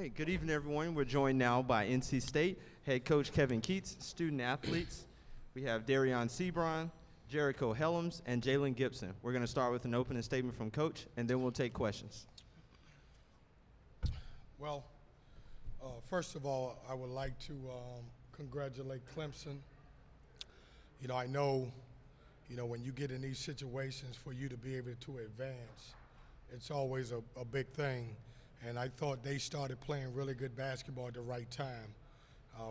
right, good evening, everyone. We're joined now by NC State head coach Kevin Keatts, student athletes. We have Dereon Seabron, Jericole Hellems, and Jaylon Gibson. We're going to start with an opening statement from Coach, and then we'll take questions. Well, first of all, I would like to congratulate Clemson. I know, when you get in these situations, for you to be able to advance, it's always a big thing. And I thought they started playing really good basketball at the right time.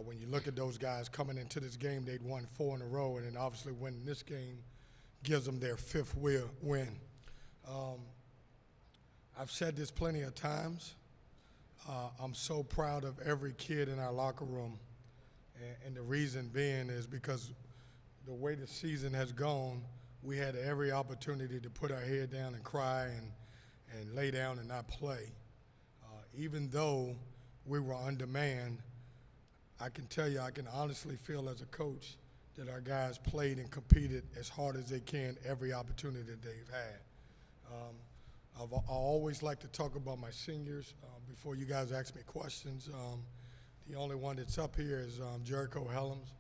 When you look at those guys coming into this game, they'd won 4 in a row, and then obviously winning this game gives them their 5th win. I've said this plenty of times. I'm so proud of every kid in our locker room, and the reason being is because the way the season has gone, we had every opportunity to put our head down and cry and lay down and not play. Even though we were undermanned, I can tell you, I can honestly feel as a coach that our guys played and competed as hard as they can every opportunity that they've had. I always like to talk about my seniors before you guys ask me questions. The only one that's up here is Jericole Hellems,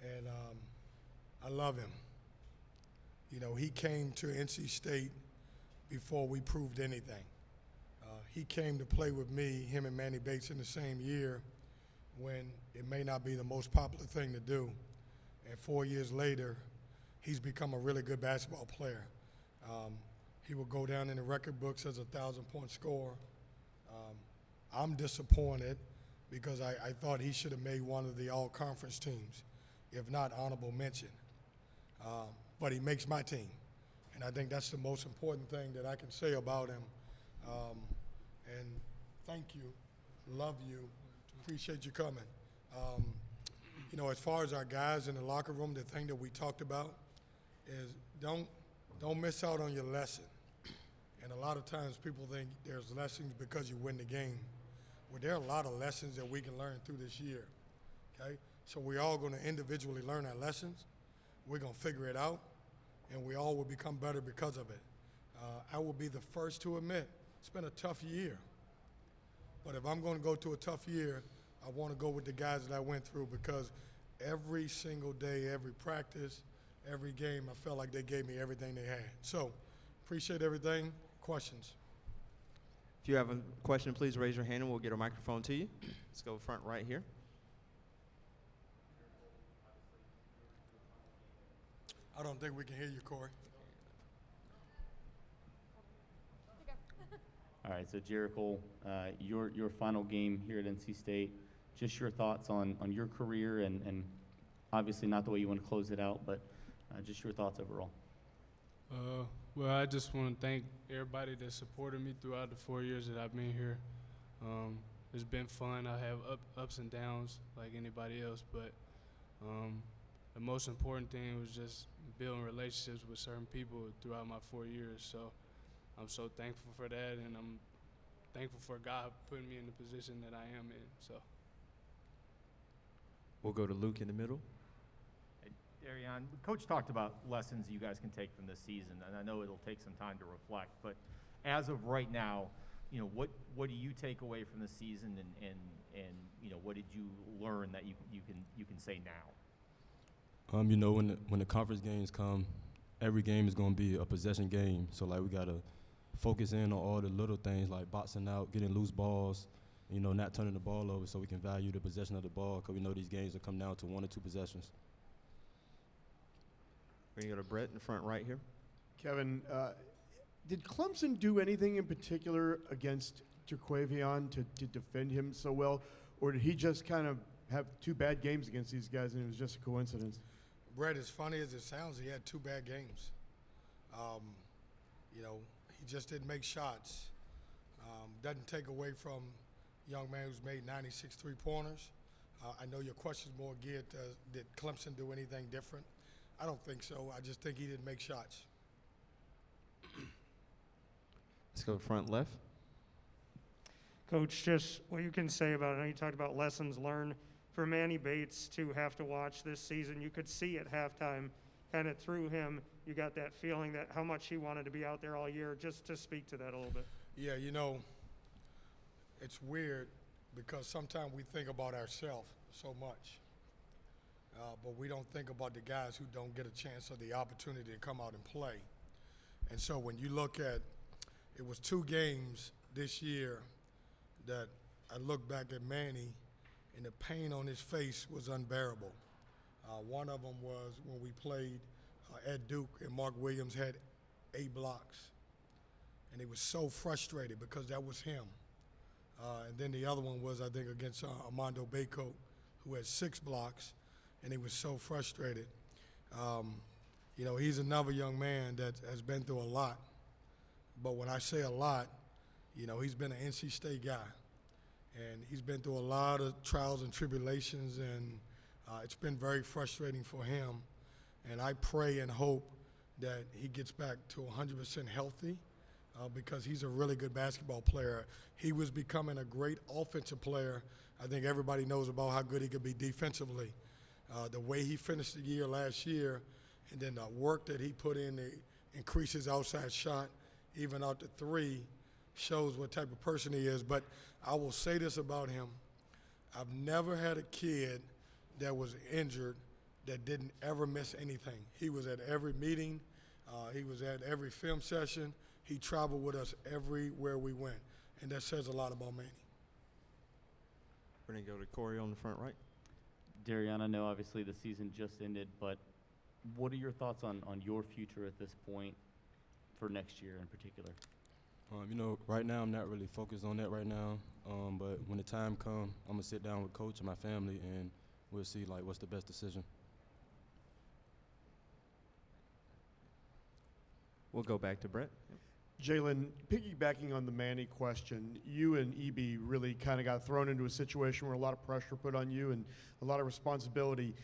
and I love him. He came to NC State before we proved anything. He came to play with me, him and Manny Bates, in the same year when it may not be the most popular thing to do. And 4 years later, he's become a really good basketball player. He will go down in the record books as a 1,000-point scorer. I'm disappointed because I thought he should have made one of the all-conference teams, if not honorable mention. But he makes my team, and I think that's the most important thing that I can say about him. And thank you, love you, appreciate you coming. As far as our guys in the locker room, the thing that we talked about is don't miss out on your lesson. And a lot of times people think there's lessons because you win the game. Well, there are a lot of lessons that we can learn through this year, okay? So we're all going to individually learn our lessons. We're going to figure it out, and we all will become better because of it. I will be the first to admit it's been a tough year. But if I'm going to go to a tough year, I want to go with the guys that I went through, because every single day, every practice, every game, I felt like they gave me everything they had. So appreciate everything. Questions? If you have a question, please raise your hand and we'll get a microphone to you. Let's go front right here. I don't think we can hear you, Corey. All right, so Jericole, your final game here at NC State, just your thoughts on your career and obviously not the way you want to close it out, but just your thoughts overall. Well, I just want to thank everybody that supported me throughout the 4 years that I've been here. It's been fun. I have ups and downs like anybody else, but the most important thing was just building relationships with certain people throughout my 4 years. So I'm so thankful for that, and I'm thankful for God putting me in the position that I am in. So We'll go to Luke in the middle. Dereon, Coach talked about lessons you guys can take from this season, and I know it'll take some time to reflect, but as of right now, what do you take away from the season, and what did you learn that you can say now? When the conference games come, every game is going to be a possession game. So we got to focus in on all the little things like boxing out, getting loose balls, not turning the ball over, so we can value the possession of the ball, because we know these games will come down to 1 or 2 possessions. We're going to go to Brett in the front right here. Kevin, did Clemson do anything in particular against Terquavion to defend him so well, or did he just kind of have 2 bad games against these guys and it was just a coincidence? Brett, as funny as it sounds, he had 2 bad games. He just didn't make shots. Doesn't take away from a young man who's made 96 3-pointers. I know your question's more geared to, did Clemson do anything different? I don't think so. I just think he didn't make shots. Let's go front left. Coach, just what you can say about it. I know you talked about lessons learned. For Manny Bates to have to watch this season, you could see at halftime, kind of through him, you got that feeling that how much he wanted to be out there all year. Just to speak to that a little bit. Yeah, it's weird. because sometimes we think about ourselves so much, but we don't think about the guys who don't get a chance or the opportunity to come out and play. And so when you look at, it was 2 games this year that I look back at Manny, and the pain on his face was unbearable. One of them was when we played at Duke, and Mark Williams had 8 blocks. And he was so frustrated because that was him. And then the other one was, I think, against Armando Bacot, who had 6 blocks, and he was so frustrated. You know, he's another young man that has been through a lot. But when I say a lot, you know, he's been an NC State guy. And he's been through a lot of trials and tribulations, and it's been very frustrating for him. And I pray and hope that he gets back to 100% healthy because he's a really good basketball player. He was becoming a great offensive player. I think everybody knows about how good he could be defensively. The way he finished the year last year, and then the work that he put in to increase his outside shot, even out to 3, shows what type of person he is. But I will say this about him. I've never had a kid that was injured that didn't ever miss anything. He was at every meeting. He was at every film session. He traveled with us everywhere we went. And that says a lot about Manny. We're going to go to Corey on the front right. Dereon, I know obviously the season just ended, but what are your thoughts on your future at this point for next year in particular? You know, right now I'm not really focused on that right now, but when the time comes, I'm going to sit down with Coach and my family, and we'll see, like, what's the best decision. We'll go back to Brett. Jaylon, piggybacking on the Manny question, you and EB really kind of got thrown into a situation where a lot of pressure put on you and a lot of responsibility.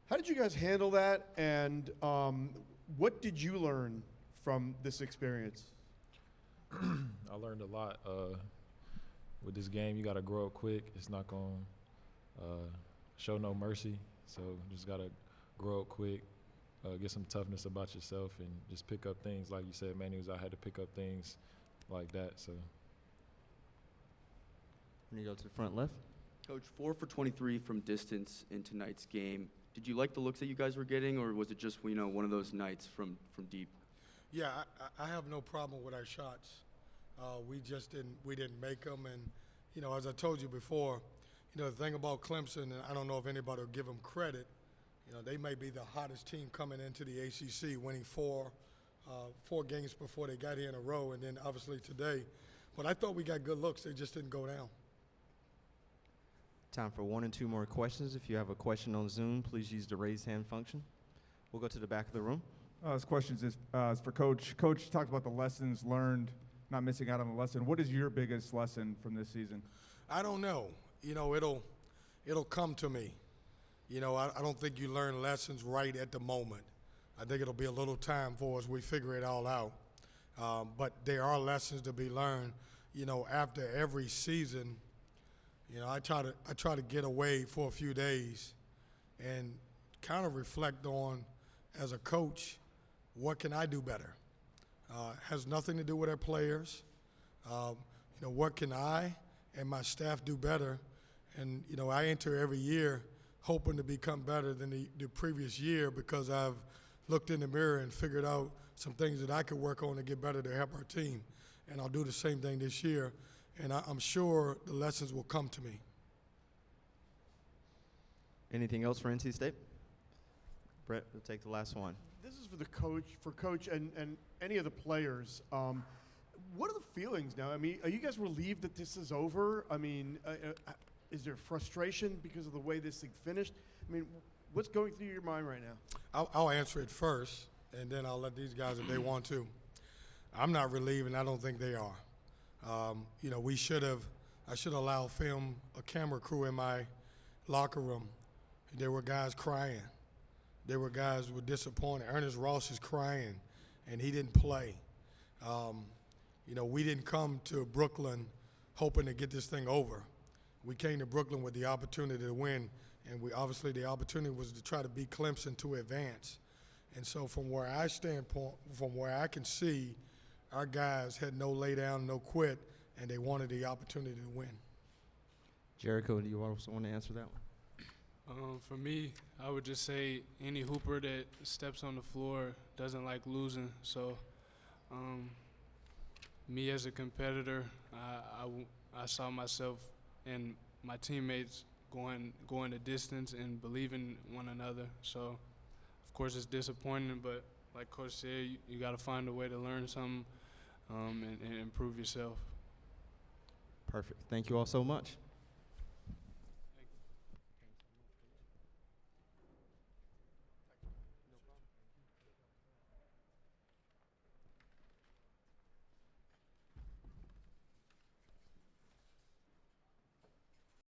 How did you guys handle that, and what did you learn from this experience? I learned a lot. With this game, you got to grow up quick. It's not going to show no mercy, so just got to grow up quick. Get some toughness about yourself and just pick up things. Like you said, Manny was out, had to pick up things like that. So, When you go to the front left. Coach, 4 for 23 from distance in tonight's game. Did you like the looks that you guys were getting, or was it just, you know, one of those nights from deep? Yeah, I have no problem with our shots. We didn't make them, and you know, as I told you before, you know, the thing about Clemson, and I don't know if anybody will give them credit. You know, they may be the hottest team coming into the ACC, winning 4 games before they got here in a row, and then obviously today. But I thought we got good looks. They just didn't go down. Time for 1 and 2 more questions. If you have a question on Zoom, please use the raise hand function. We'll go to the back of the room. This question is for Coach. Coach talked about the lessons learned, not missing out on the lesson. What is your biggest lesson from this season? I don't know. You know, it'll come to me. You know, I don't think you learn lessons right at the moment. I think it'll be a little time for us. We figure it all out. But there are lessons to be learned. You know, after every season, you know, I try to get away for a few days and kind of reflect on, as a coach, what can I do better? Has nothing to do with our players. You know, what can I and my staff do better? And, you know, I enter every year hoping to become better than the previous year because I've looked in the mirror and figured out some things that I could work on to get better to help our team. And I'll do the same thing this year. And I'm sure the lessons will come to me. Anything else for NC State? Brett, we'll take the last one. This is for Coach and any of the players. What are the feelings now? I mean, are you guys relieved that this is over? I mean, is there frustration because of the way this thing finished? I mean, what's going through your mind right now? I'll answer it first, and then I'll let these guys, if they want to. I'm not relieved, and I don't think they are. You know, I should allow a camera crew in my locker room. There were guys crying. There were guys who were disappointed. Ernest Ross is crying, and he didn't play. You know, we didn't come to Brooklyn hoping to get this thing over. We came to Brooklyn with the opportunity to win, and obviously the opportunity was to try to beat Clemson to advance. And so from where I can see, our guys had no lay down, no quit, and they wanted the opportunity to win. Jericole, do you also want to answer that one? For me, I would just say any hooper that steps on the floor doesn't like losing. So, me as a competitor, I saw myself and my teammates going the distance and believing in one another. So, of course, it's disappointing, but like Coach said, you got to find a way to learn something and improve yourself. Perfect. Thank you all so much.